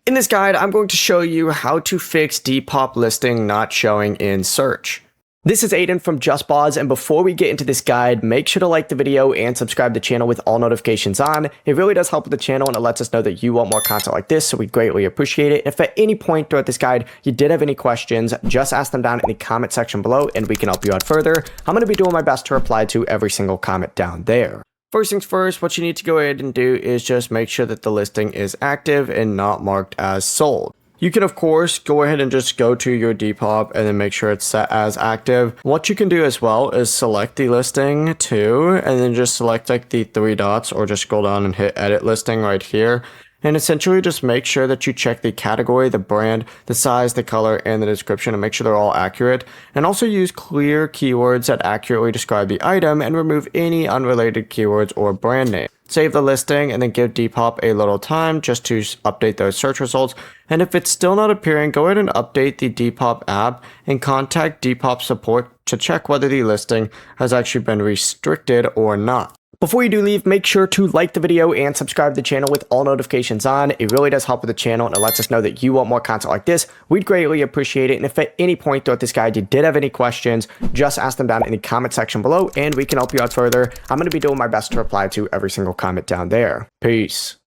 In this guide, I'm going to show you how to fix Depop listing not showing in search. This is Aiden from JustBoz, and before we get into this guide, make sure to like the video and subscribe to the channel with all notifications on. It really does help with the channel and it lets us know that you want more content like this, so we greatly appreciate it. If at any point throughout this guide you did have any questions, just ask them down in the comment section below and we can help you out further. I'm going to be doing my best to reply to every single comment down there. First things first, what you need to go ahead and do is just make sure that the listing is active and not marked as sold. You can, of course, go ahead and just go to your Depop and then make sure it's set as active. What you can do as well is select the listing too, and then just select like the three dots or just scroll down and hit edit listing right here. And essentially just make sure that you check the category, the brand, the size, the color, and the description and make sure they're all accurate. And also use clear keywords that accurately describe the item and remove any unrelated keywords or brand name. Save the listing and then give Depop a little time just to update those search results. And if it's still not appearing, go ahead and update the Depop app and contact Depop support to check whether the listing has actually been restricted or not. Before you do leave, make sure to like the video and subscribe to the channel with all notifications on. It really does help with the channel and it lets us know that you want more content like this. We'd greatly appreciate it. And if at any point throughout this guide you did have any questions, just ask them down in the comment section below and we can help you out further. I'm going to be doing my best to reply to every single comment down there. Peace.